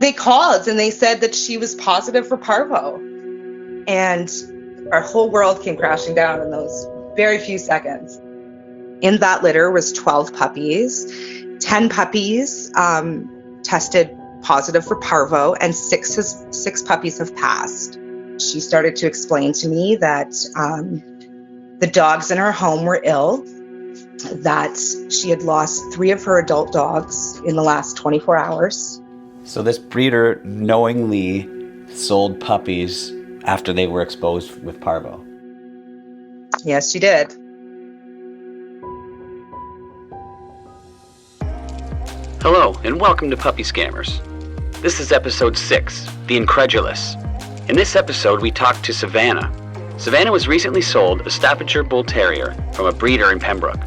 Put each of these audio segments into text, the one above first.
They called and they said that she was positive for parvo. And our whole world came crashing down in those very few seconds. In that litter was 12 puppies. 10 puppies tested positive for parvo, and six puppies have passed. She started to explain to me that the dogs in her home were ill, that she had lost 3 of her adult dogs in the last 24 hours. So this breeder knowingly sold puppies after they were exposed with parvo. Yes, she did. Hello, and welcome to Puppy Scammers. This is episode 6, The Incredulous. In this episode, we talked to Savannah. Savannah was recently sold a Staffordshire Bull Terrier from a breeder in Pembroke.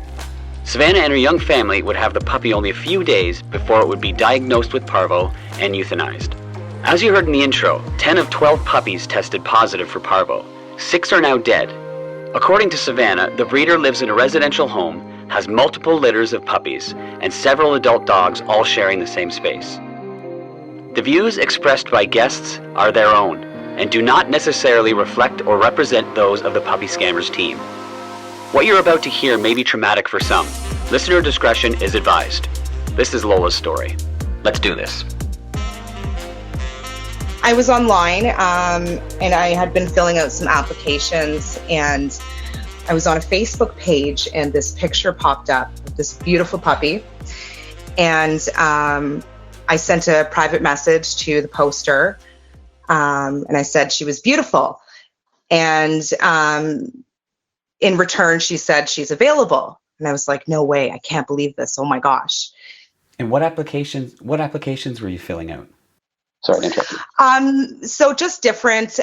Savannah and her young family would have the puppy only a few days before it would be diagnosed with parvo and euthanized. As you heard in the intro, 10 of 12 puppies tested positive for parvo. 6 are now dead. According to Savannah, the breeder lives in a residential home, has multiple litters of puppies, and several adult dogs all sharing the same space. The views expressed by guests are their own, and do not necessarily reflect or represent those of the Puppy Scammers team. What you're about to hear may be traumatic for some. Listener discretion is advised. This is Lola's story. Let's do this. I was online and I had been filling out some applications, and I was on a Facebook page and this picture popped up of this beautiful puppy. And I sent a private message to the poster and I said she was beautiful. And in return, she said she's available. And I was like, no way, I can't believe this. Oh my gosh. And what applications were you filling out? Sorry to interrupt. So just different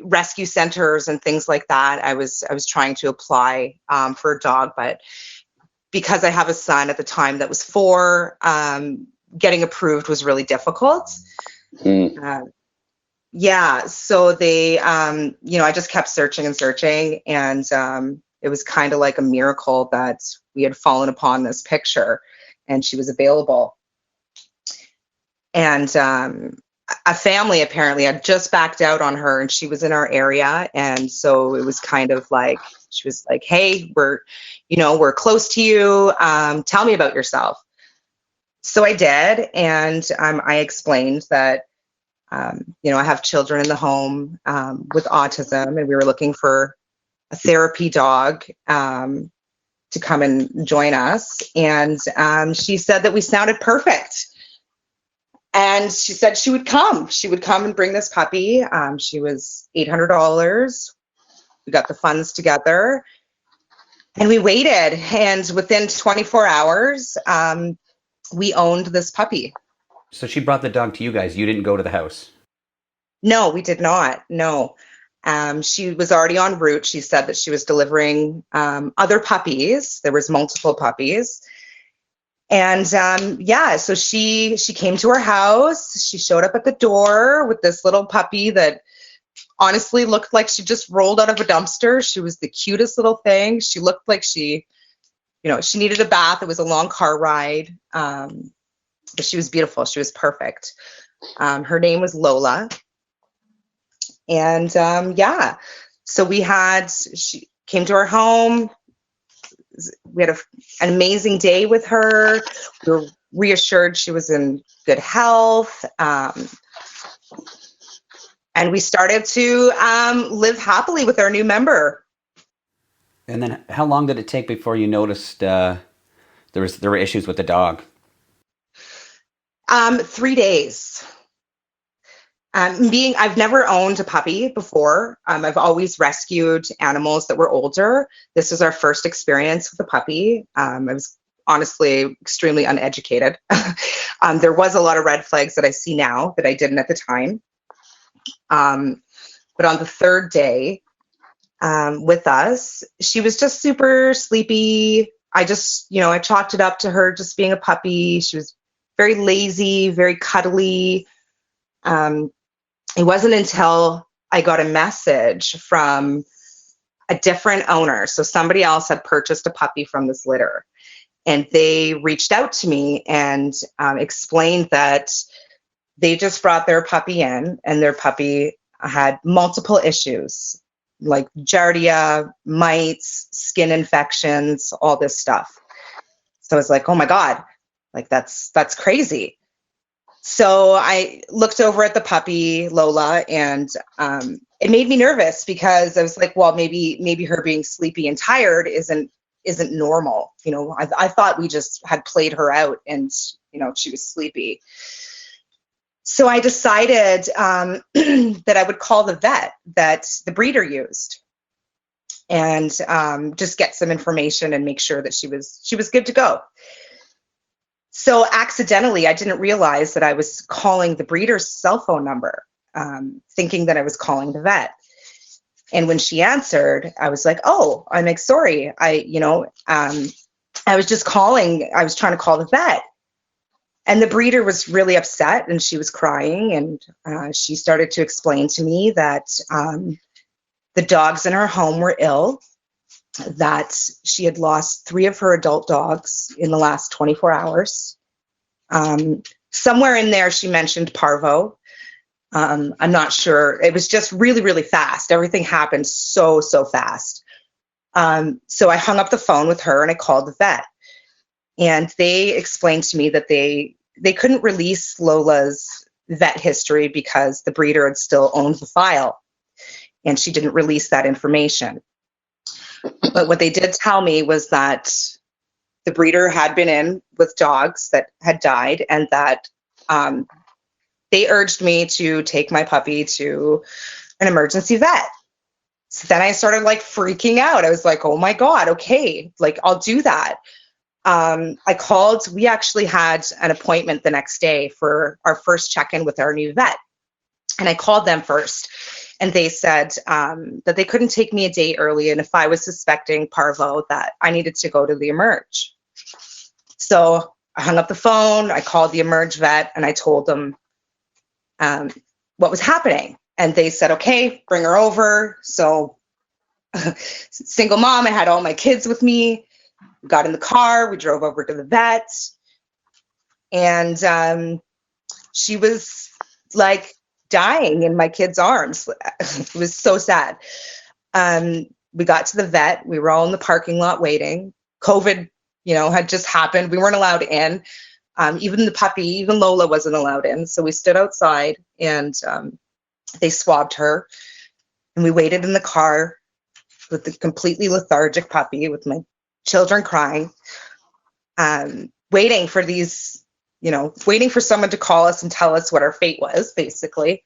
rescue centers and things like that. I was trying to apply for a dog, but because I have a son at the time that was 4, getting approved was really difficult. Yeah, so they, I just kept searching and searching, and it was kind of like a miracle that we had fallen upon this picture and she was available. And a family apparently had just backed out on her, and she was in our area. And so it was kind of like, she was like, hey, we're close to you. Tell me about yourself. So I did. And I explained that, I have children in the home with autism, and we were looking for a therapy dog to come and join us. And she said that we sounded perfect. And she said she would come. She would come and bring this puppy. She was $800. We got the funds together and we waited. And within 24 hours, we owned this puppy. So she brought the dog to you guys. You didn't go to the house? No, we did not. No. She was already en route. She said that she was delivering other puppies. There was multiple puppies. And so she came to our house. She showed up at the door with this little puppy that honestly looked like she just rolled out of a dumpster. She was the cutest little thing. She looked like she needed a bath. It was a long car ride. But she was beautiful. She was perfect. Her name was Lola. And so she came to our home. We had an amazing day with her. We were reassured she was in good health. And we started to live happily with our new member. And then how long did it take before you noticed there were issues with the dog? 3 days. I've never owned a puppy before. I've always rescued animals that were older. This was our first experience with a puppy. I was honestly extremely uneducated. There was a lot of red flags that I see now that I didn't at the time. But on the 3rd day with us, she was just super sleepy. I chalked it up to her just being a puppy. She was very lazy, very cuddly. It wasn't until I got a message from a different owner. So somebody else had purchased a puppy from this litter, and they reached out to me and explained that They just brought their puppy in, and their puppy had multiple issues like giardia, mites, skin infections, all this stuff. So I was like, oh my God, like that's crazy. So I looked over at the puppy, Lola, and it made me nervous because I was like, well, maybe her being sleepy and tired isn't normal. I thought we just had played her out and, she was sleepy. So I decided that I would call the vet that the breeder used and just get some information and make sure that she was good to go. So accidentally, I didn't realize that I was calling the breeder's cell phone number, thinking that I was calling the vet. And when she answered, I was like, "Oh, I'm like, sorry. I was just calling. I was trying to call the vet." And the breeder was really upset, and she was crying, and she started to explain to me that the dogs in her home were ill, that she had lost 3 of her adult dogs in the last 24 hours. Somewhere in there, she mentioned parvo. I'm not sure. It was just really, really fast. Everything happened so fast. So I hung up the phone with her and I called the vet. And they explained to me that they couldn't release Lola's vet history because the breeder had still owned the file. And she didn't release that information. But what they did tell me was that the breeder had been in with dogs that had died, and that they urged me to take my puppy to an emergency vet. So then I started like freaking out. I was like, oh my God, okay, like I'll do that. I called, we actually had an appointment the next day for our first check-in with our new vet. And I called them first. And they said that they couldn't take me a day early, and if I was suspecting parvo, that I needed to go to the emerge. So I hung up the phone, I called the emerge vet, and I told them what was happening. And they said, okay, bring her over. So single mom, I had all my kids with me. We got in the car, we drove over to the vet, and she was like dying in my kids' arms. It was so sad. We got to the vet. We were all in the parking lot waiting. COVID, had just happened. We weren't allowed in. Even the puppy, even Lola wasn't allowed in. So we stood outside and they swabbed her. And we waited in the car with the completely lethargic puppy with my children crying, waiting for these waiting for someone to call us and tell us what our fate was, basically.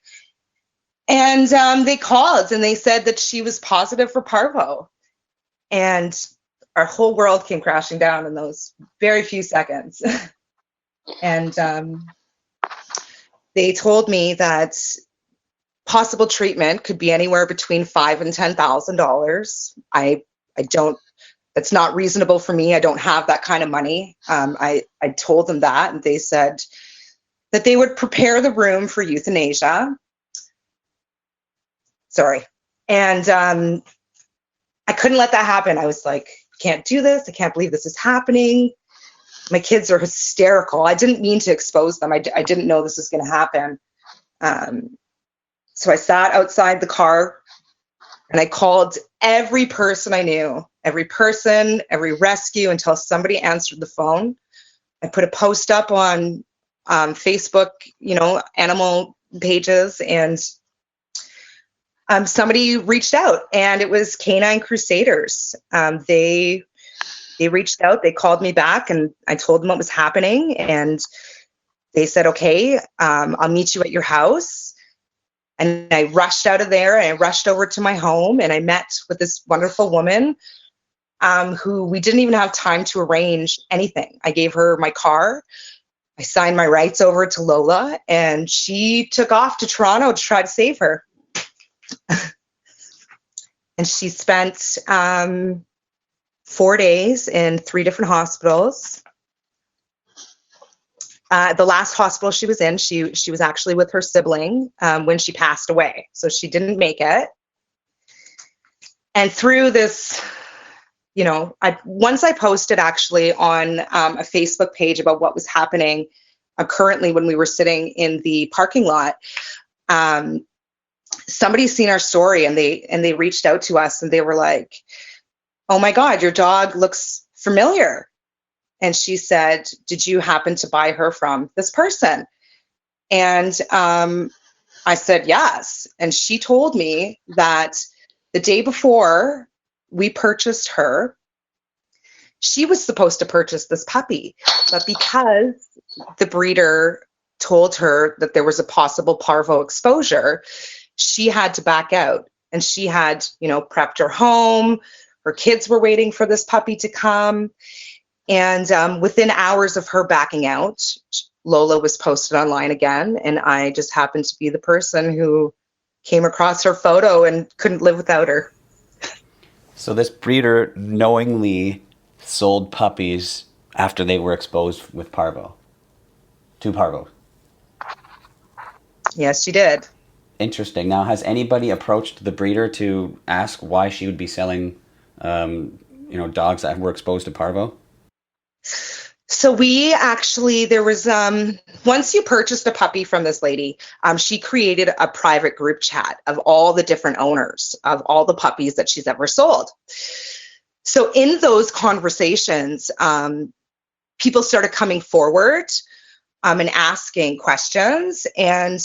And they called and they said that she was positive for parvo. And our whole world came crashing down in those very few seconds. And they told me that possible treatment could be anywhere between $5,000 and $10,000. I don't. It's not reasonable for me. I don't have that kind of money. I told them that, and they said that they would prepare the room for euthanasia. Sorry. And I couldn't let that happen. I was like, I can't do this. I can't believe this is happening. My kids are hysterical. I didn't mean to expose them. I didn't know this was going to happen. So I sat outside the car and I called every person I knew. Every person, every rescue, until somebody answered the phone. I put a post up on Facebook, animal pages, and somebody reached out, and it was Canine Crusaders. They reached out, they called me back, and I told them what was happening, and they said, okay, I'll meet you at your house. And I rushed out of there, and I rushed over to my home, and I met with this wonderful woman who we didn't even have time to arrange anything. I gave her my car. I signed my rights over to Lola, and she took off to Toronto to try to save her. And she spent 4 days in 3 different hospitals. The last hospital she was in, she was actually with her sibling when she passed away. So she didn't make it. And through this, once I posted actually on a Facebook page about what was happening, currently, when we were sitting in the parking lot, somebody's seen our story, and they reached out to us, and they were like, "Oh my God, your dog looks familiar." And she said, "Did you happen to buy her from this person?" And I said, "Yes." And she told me that the day before we purchased her, she was supposed to purchase this puppy, but because the breeder told her that there was a possible parvo exposure, she had to back out. And she had, prepped her home. Her kids were waiting for this puppy to come. And within hours of her backing out, Lola was posted online again. And I just happened to be the person who came across her photo and couldn't live without her. So this breeder knowingly sold puppies after they were exposed with parvo. To parvo. Yes, she did. Interesting. Now, has anybody approached the breeder to ask why she would be selling, dogs that were exposed to parvo? So there was, once you purchased a puppy from this lady, she created a private group chat of all the different owners of all the puppies that she's ever sold. So in those conversations, people started coming forward and asking questions, and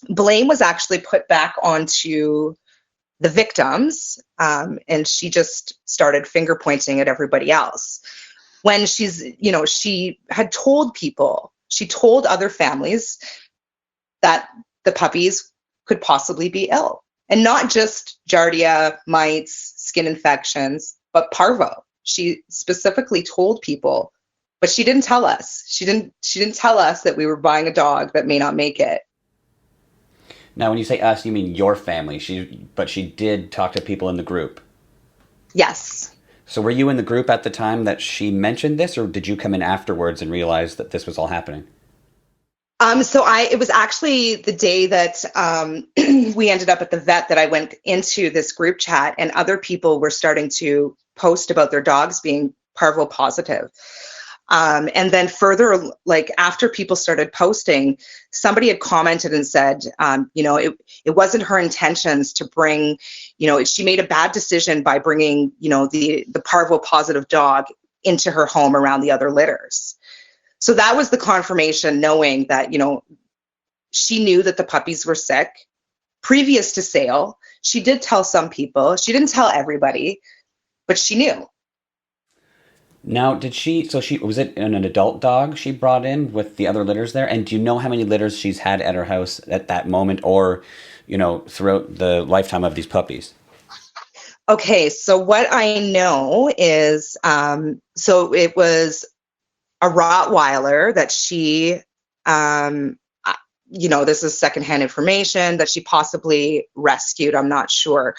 blame was actually put back onto the victims, and she just started finger pointing at everybody else. When she had told people, she told other families that the puppies could possibly be ill, and not just giardia, mites, skin infections, but parvo. She specifically told people, but she didn't tell us. She didn't tell us that we were buying a dog that may not make it. Now, when you say us, you mean your family. But she did talk to people in the group. Yes. So were you in the group at the time that she mentioned this, or did you come in afterwards and realize that this was all happening? It was actually the day that we ended up at the vet that I went into this group chat, and other people were starting to post about their dogs being parvo positive. And then further, like after people started posting, somebody had commented and said, it wasn't her intentions to bring, she made a bad decision by bringing, the parvo positive dog into her home around the other litters. So that was the confirmation, knowing that, she knew that the puppies were sick previous to sale. She did tell some people. She didn't tell everybody, but she knew. Now, was it an adult dog she brought in with the other litters there? And do you know how many litters she's had at her house at that moment, or, throughout the lifetime of these puppies? Okay, so what I know is, so it was a Rottweiler that she, this is secondhand information, that she possibly rescued, I'm not sure,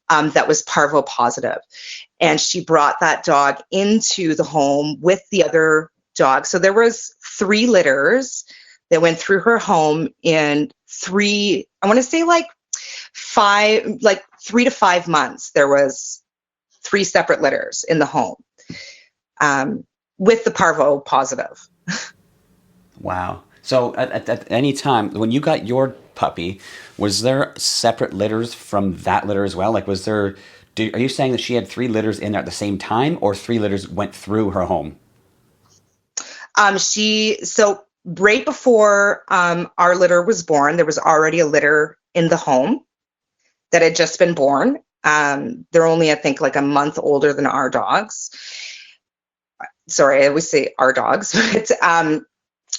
that was parvo positive. And she brought that dog into the home with the other dogs. So there was 3 litters that went through her home in 3 to 5 months. There was 3 separate litters in the home with the parvo positive. Wow. So at any time, when you got your puppy, was there separate litters from that litter as well? Like, are you saying that she had 3 litters in there at the same time, or 3 litters went through her home? So right before our litter was born, there was already a litter in the home that had just been born. They're only, I think, like a month older than our dogs. Sorry, I always say our dogs, but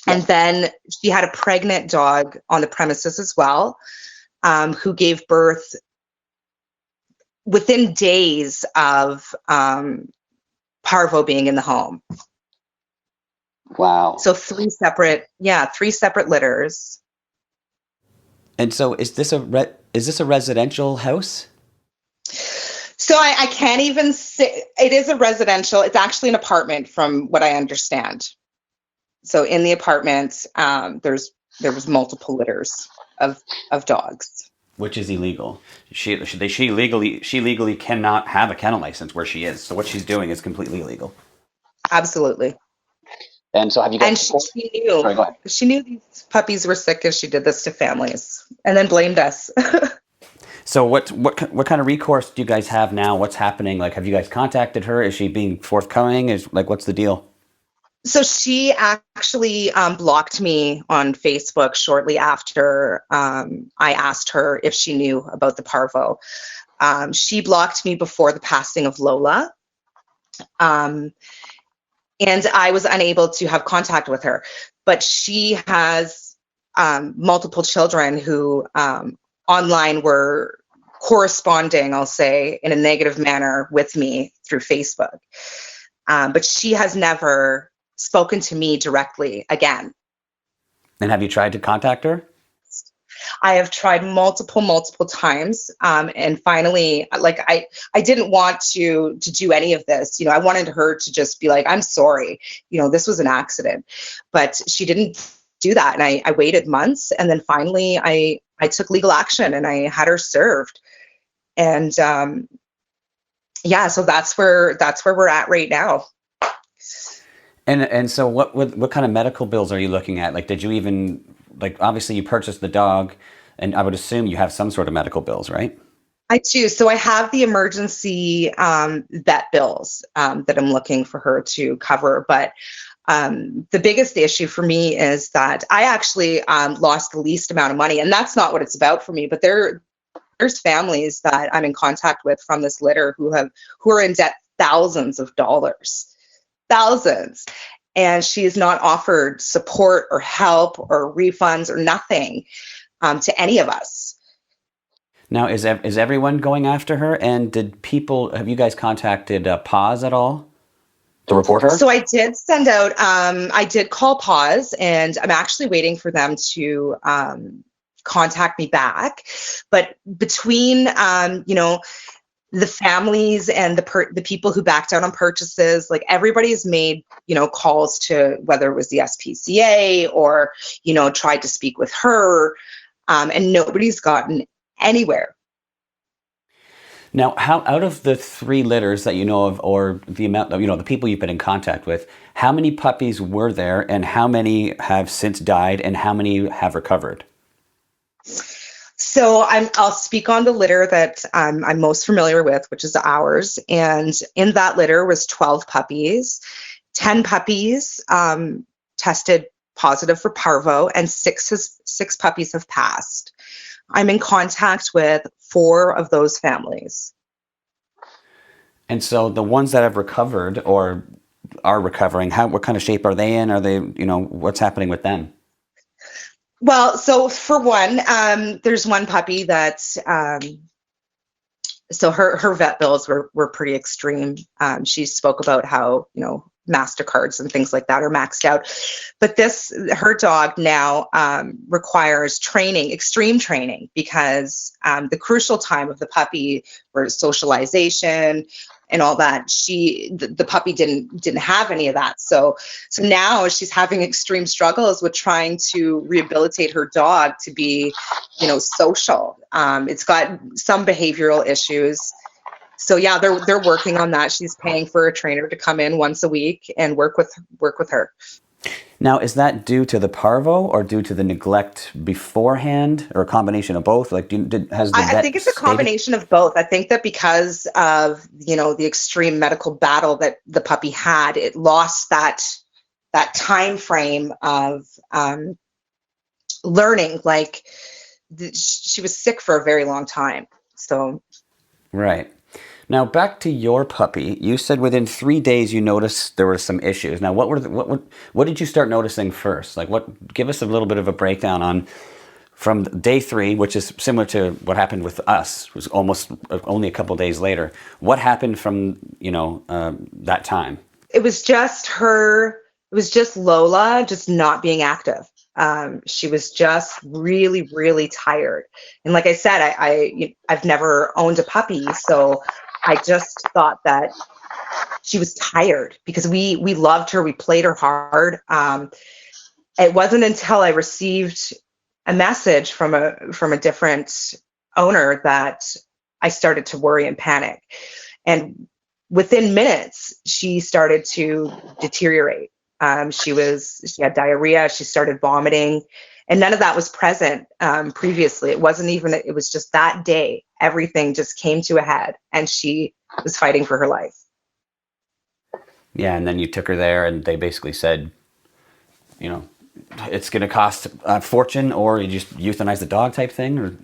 and then she had a pregnant dog on the premises as well, who gave birth within days of parvo being in the home. Wow. So 3 separate litters. And so is this a residential house? So I can't even say it is a residential. It's actually an apartment from what I understand. So in the apartment, there was multiple litters of dogs. Which is illegal. She legally cannot have a kennel license where she is. So what she's doing is completely illegal. Absolutely. And so have you And guys? she knew. Sorry, go ahead. She knew these puppies were sick as she did this to families, and then blamed us. So what kind of recourse do you guys have now? What's happening? Like, have you guys contacted her? Is she being forthcoming? What's the deal? So she actually blocked me on Facebook shortly after I asked her if she knew about the parvo. She blocked me before the passing of Lola. And I was unable to have contact with her. But she has multiple children who online were corresponding, I'll say, in a negative manner with me through Facebook. But she has never spoken to me directly again. And have you tried to contact her? I have tried multiple times, and finally, like I didn't want to do any of this. I wanted her to just be like, "I'm sorry, this was an accident," but she didn't do that, and I waited months, and then finally, I took legal action and I had her served, and yeah, so that's where we're at right now. And so what kind of medical bills are you looking at? Like, did you even, like, obviously you purchased the dog, and I would assume you have some sort of medical bills, right? I do. So I have the emergency vet bills that I'm looking for her to cover. But the biggest issue for me is that I actually lost the least amount of money. And that's not what it's about for me. But there's families that I'm in contact with from this litter who are in debt thousands of dollars. Thousands. And she has not offered support or help or refunds or nothing to any of us. Now, is everyone going after her? And have you guys contacted Paz at all to report her? So I did send out, I did call Paz, and I'm actually waiting for them to contact me back. But between, the families and the people who backed out on purchases, like everybody's made, calls to whether it was the SPCA or, tried to speak with her, and nobody's gotten anywhere. Now, how out of the 3 litters that you know of, or the amount of, the people you've been in contact with, how many puppies were there, and how many have since died, and how many have recovered? So I'll speak on the litter that I'm most familiar with, which is ours. And in that litter was 12 puppies. 10 puppies tested positive for parvo, and six puppies have passed. I'm in contact with 4 of those families. And so the ones that have recovered or are recovering, what kind of shape are they in? Are they, what's happening with them? Well, so for one, there's one puppy that, so her vet bills were pretty extreme. She spoke about how, MasterCards and things like that are maxed out. But her dog now requires training, extreme training, because the crucial time of the puppy for socialization and all that, the puppy didn't have any of that. So now she's having extreme struggles with trying to rehabilitate her dog to be, social. It's got some behavioral issues. So yeah, they're working on that. She's paying for a trainer to come in once a week and work with her. Now, is that due to the parvo or due to the neglect beforehand, or a combination of both? Like, I think it's a combination of both. I think that because of, the extreme medical battle that the puppy had, it lost that time frame of learning. Like, she was sick for a very long time. So, right. Now, back to your puppy. You said within 3 days you noticed there were some issues. Now, what did you start noticing first? Like, give us a little bit of a breakdown on from day 3, which is similar to what happened with us. It was almost only a couple days later. What happened from that time? It was just Lola just not being active. She was just really, really tired. And like I said, I've never owned a puppy, so I just thought that she was tired because we loved her. We played her hard. It wasn't until I received a message from a different owner that I started to worry and panic. And within minutes, she started to deteriorate. She had diarrhea. She started vomiting, and none of that was present previously. It wasn't even. It was just that day. Everything just came to a head, and she was fighting for her life. Yeah, and then you took her there, and they basically said, it's going to cost a fortune, or you just euthanize the dog type thing, or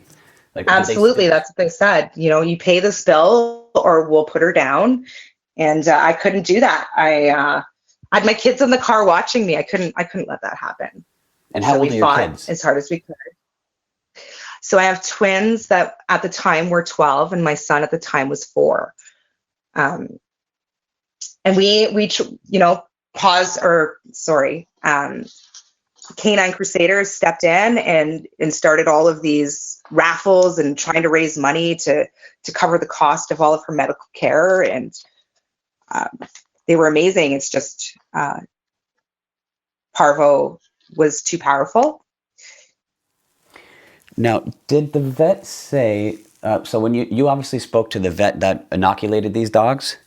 like Absolutely, that's what they said. You pay this bill, or we'll put her down. And I couldn't do that. I had my kids in the car watching me. I couldn't let that happen. And how old are your kids? As hard as we could. So I have twins that at the time were 12, and my son at the time was 4. And we Canine Crusaders stepped in and started all of these raffles and trying to raise money to cover the cost of all of her medical care. And they were amazing. It's just Parvo was too powerful. Now, did the vet say, so when you obviously spoke to the vet that inoculated these dogs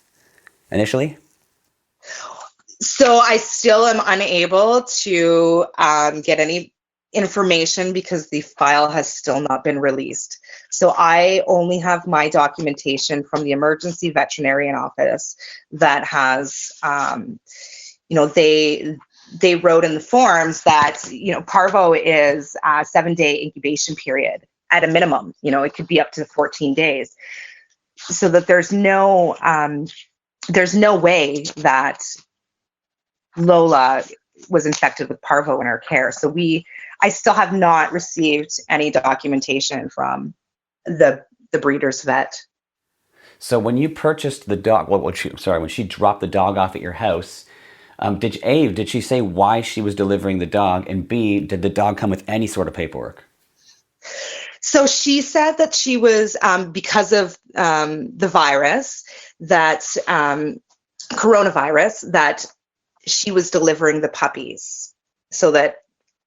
initially? So I still am unable to get any information because the file has still not been released. So I only have my documentation from the emergency veterinarian office that has, they wrote in the forms that, Parvo is a 7-day incubation period at a minimum. It could be up to 14 days. So that there's no way that Lola was infected with Parvo in our care. So I still have not received any documentation from the breeder's vet. So when you purchased the dog, when she dropped the dog off at your house, did she say why she was delivering the dog? And B, did the dog come with any sort of paperwork? So she said that she was, because of the virus, that coronavirus, that she was delivering the puppies, so that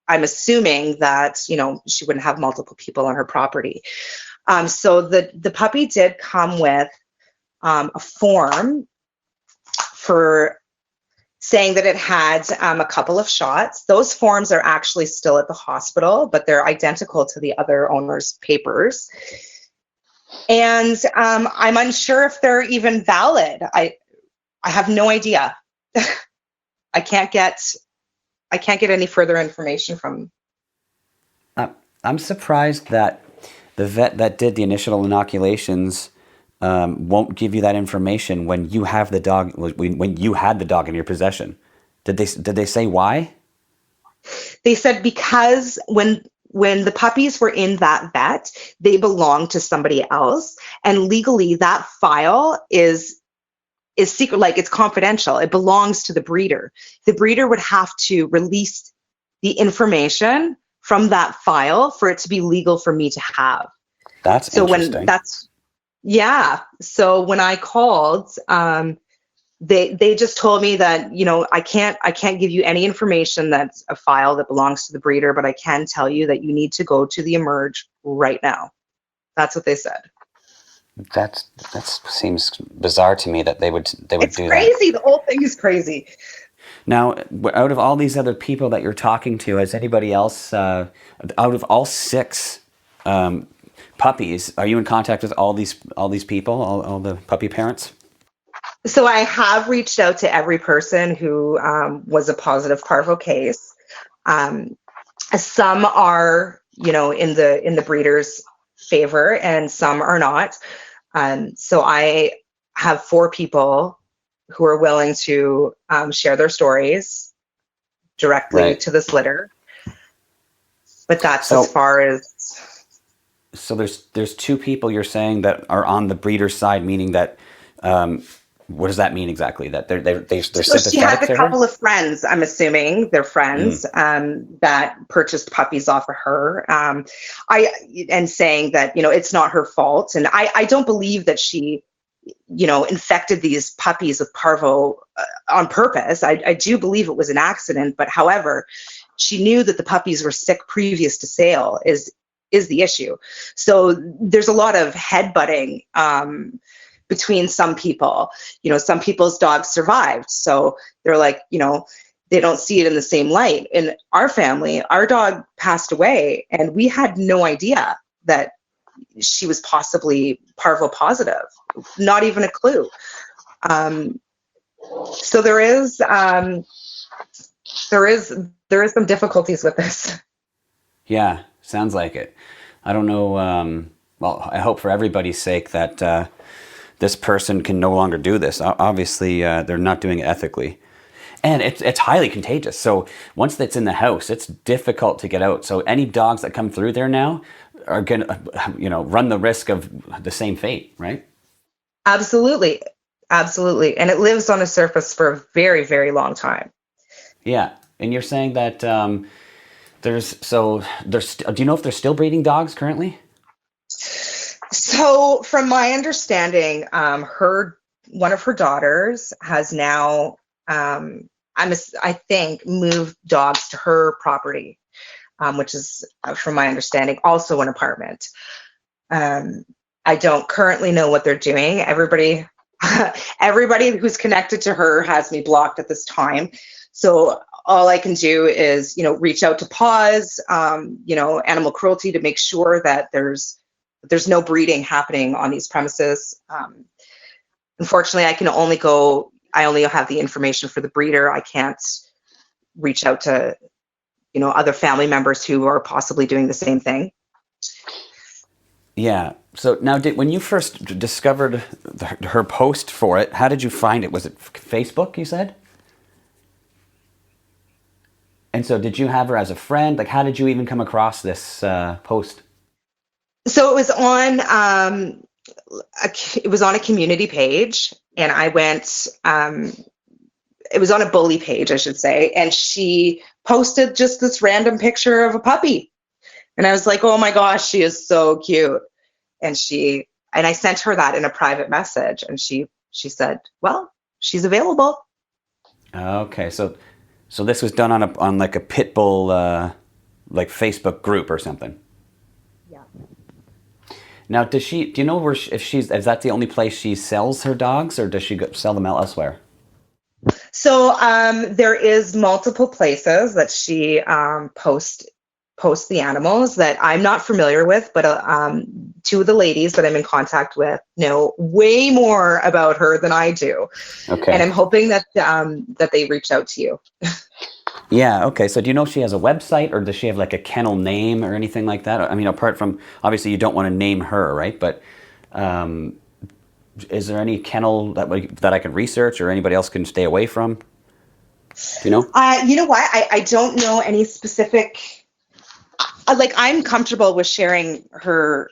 I'm assuming that, she wouldn't have multiple people on her property. So the puppy did come with a form for saying that it had a couple of shots. Those forms are actually still at the hospital, but they're identical to the other owner's papers. And I'm unsure if they're even valid. I have no idea. I can't get any further information from. I'm surprised that the vet that did the initial inoculations won't give you that information when you have the dog. When you had the dog in your possession, did they say why? They said because when the puppies were in that vet, they belonged to somebody else, and legally that file is secret, like it's confidential. It belongs to the breeder. The breeder would have to release the information from that file for it to be legal for me to have. That's so interesting. So when I called, they just told me that, I can't give you any information that's a file that belongs to the breeder, but I can tell you that you need to go to the Emerge right now. That's what they said. That seems bizarre to me that they would do that. It's crazy. The whole thing is crazy. Now, out of all these other people that you're talking to, has anybody else, out of all 6 puppies, are you in contact with all these people, all the puppy parents? So I have reached out to every person who was a positive Parvo case. Some are, in the breeder's favor, and some are not. So I have 4 people who are willing to share their stories directly to this litter. But that's as far as. So there's 2 people you're saying that are on the breeder's side, meaning that. What does that mean exactly? That they're sympathetic? So she has a couple of friends. I'm assuming they're friends that purchased puppies off of her. And saying that it's not her fault, and I don't believe that she infected these puppies with Parvo on purpose. I do believe it was an accident, but however, she knew that the puppies were sick previous to sale is the issue. So there's a lot of headbutting between some people. Some people's dogs survived. So they're like, they don't see it in the same light. In our family, our dog passed away, and we had no idea that she was possibly parvo positive. Not even a clue. So there is some difficulties with this. Yeah, sounds like it. I don't know. Well, I hope for everybody's sake that this person can no longer do this. Obviously, they're not doing it ethically. And it's highly contagious. So once it's in the house, it's difficult to get out. So any dogs that come through there now are going to, run the risk of the same fate, right? Absolutely. Absolutely. And it lives on a surface for a very, very long time. Yeah. And you're saying that do you know if they're still breeding dogs currently? So from my understanding, one of her daughters has now, I think, moved dogs to her property, which is, from my understanding, also an apartment. I don't currently know what they're doing. Everybody who's connected to her has me blocked at this time. So all I can do is, reach out to PAWS, animal cruelty, to make sure that there's no breeding happening on these premises. Unfortunately, I only have the information for the breeder. I can't reach out to, other family members who are possibly doing the same thing. Yeah. So now, when you first discovered her post for it, how did you find it? Was it Facebook, you said? And so did you have her as a friend? Like, how did you even come across this post? So it was on a community page, and I went, it was on a bully page, I should say, and she posted just this random picture of a puppy. And I was like, oh my gosh, she is so cute. And I sent her that in a private message, and she said, well, she's available. Okay, so this was done on like a pit bull like Facebook group or something. Yeah. Now, do you know is that the only place she sells her dogs, or does she sell them elsewhere? So there is multiple places that she posts the animals that I'm not familiar with, but two of the ladies that I'm in contact with know way more about her than I do. Okay. And I'm hoping that they reach out to you. Yeah, okay. So do you know if she has a website, or does she have like a kennel name or anything like that? I mean, apart from, obviously you don't want to name her, right? But is there any kennel that I can research, or anybody else can stay away from? Do you know? You know what? I don't know any specific. I'm comfortable with sharing her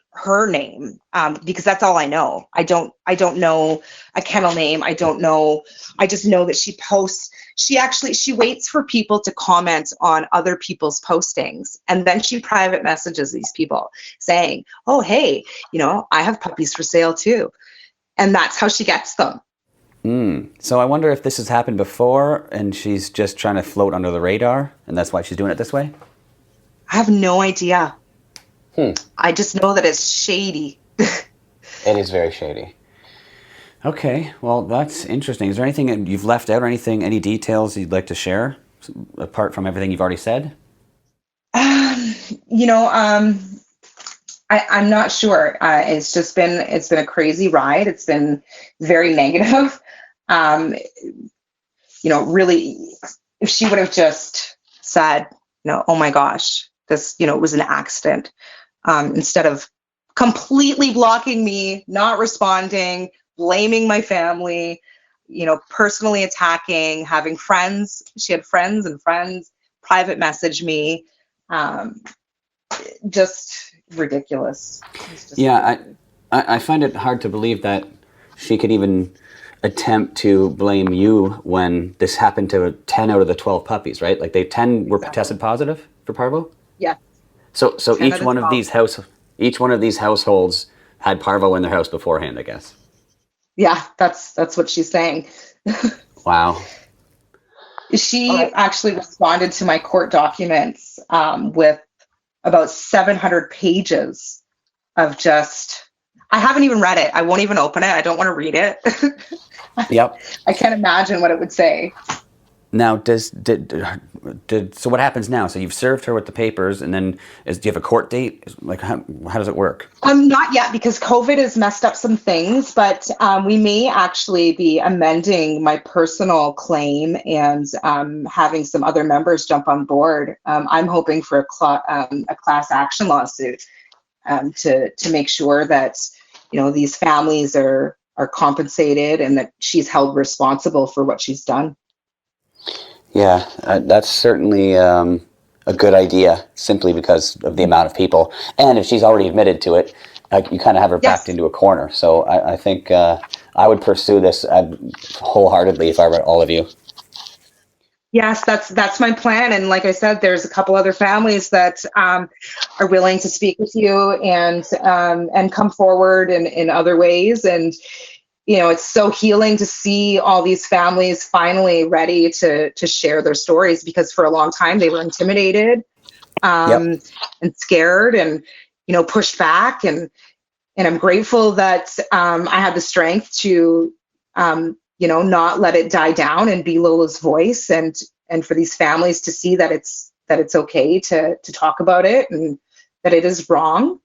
name because that's all I know. I don't know a kennel name. I don't know. I just know that she posts. She waits for people to comment on other people's postings, and then she private messages these people saying, "Oh, hey, I have puppies for sale too," and that's how she gets them. So I wonder if this has happened before, and she's just trying to float under the radar, and that's why she's doing it this way. I have no idea. I just know that it's shady. It is very shady. Okay, well, that's interesting. Is there anything you've left out, or any details you'd like to share, apart from everything you've already said? I'm not sure. It's been a crazy ride. It's been very negative. Really, if she would have just said, oh my gosh, this, it was an accident, instead of completely blocking me, not responding, blaming my family, personally attacking, having friends. She had friends private message me. Just ridiculous. Yeah, I find it hard to believe that she could even attempt to blame you when this happened to 10 out of the 12 puppies, right? Like 10 were tested positive for parvo? Yeah. So each one of these households had parvo in their house beforehand, I guess. Yeah, that's what she's saying. Wow. She actually responded to my court documents with about 700 pages of just, I haven't even read it. I won't even open it. I don't want to read it. Yep. I can't imagine what it would say. Now, so what happens now? So you've served her with the papers, and then do you have a court date? Like, how does it work? Not yet, because COVID has messed up some things, but we may actually be amending my personal claim and having some other members jump on board. I'm hoping for a class action lawsuit to make sure that, these families are compensated and that she's held responsible for what she's done. Yeah, that's certainly a good idea, simply because of the amount of people. And if she's already admitted to it, you kind of have her backed into a corner. So I think I would pursue this wholeheartedly if I were all of you. Yes, that's my plan. And like I said, there's a couple other families that are willing to speak with you and come forward in other ways. And it's so healing to see all these families finally ready to share their stories, because for a long time they were intimidated and scared and, pushed back. And I'm grateful that I had the strength to, not let it die down and be Lola's voice, and for these families to see that it's okay to talk about it, and that it is wrong.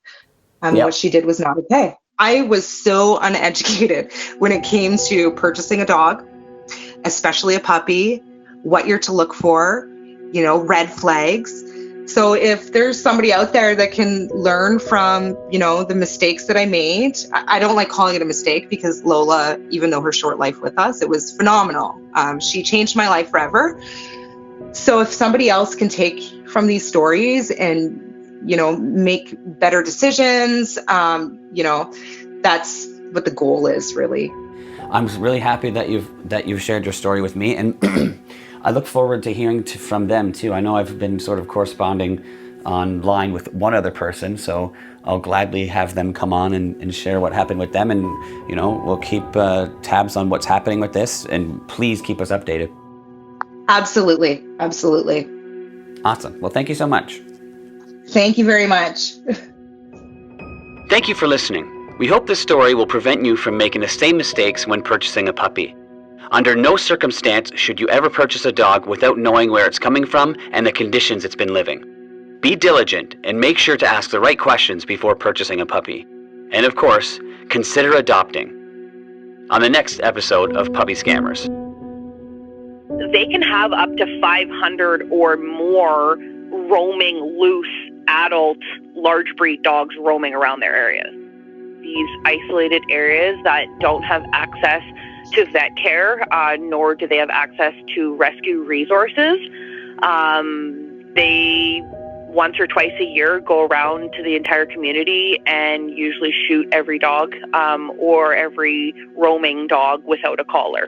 What she did was not okay. I was so uneducated when it came to purchasing a dog, especially a puppy, what you're to look for, red flags. So if there's somebody out there that can learn from, the mistakes that I made, I don't like calling it a mistake, because Lola, even though her short life with us, it was phenomenal. She changed my life forever. So if somebody else can take from these stories and make better decisions. That's what the goal is, really. I'm really happy that you've shared your story with me, and I look forward to hearing from them too. I know I've been sort of corresponding online with one other person, so I'll gladly have them come on and share what happened with them, and we'll keep tabs on what's happening with this, and please keep us updated. Absolutely. Awesome. Well, thank you so much. Thank you very much. Thank you for listening. We hope this story will prevent you from making the same mistakes when purchasing a puppy. Under no circumstance should you ever purchase a dog without knowing where it's coming from and the conditions it's been living. Be diligent and make sure to ask the right questions before purchasing a puppy. And of course, consider adopting. On the next episode of Puppy Scammers. They can have up to 500 or more roaming loose adult large breed dogs roaming around their areas. These isolated areas that don't have access to vet care, nor do they have access to rescue resources. They once or twice a year go around to the entire community and usually shoot every dog or every roaming dog without a collar.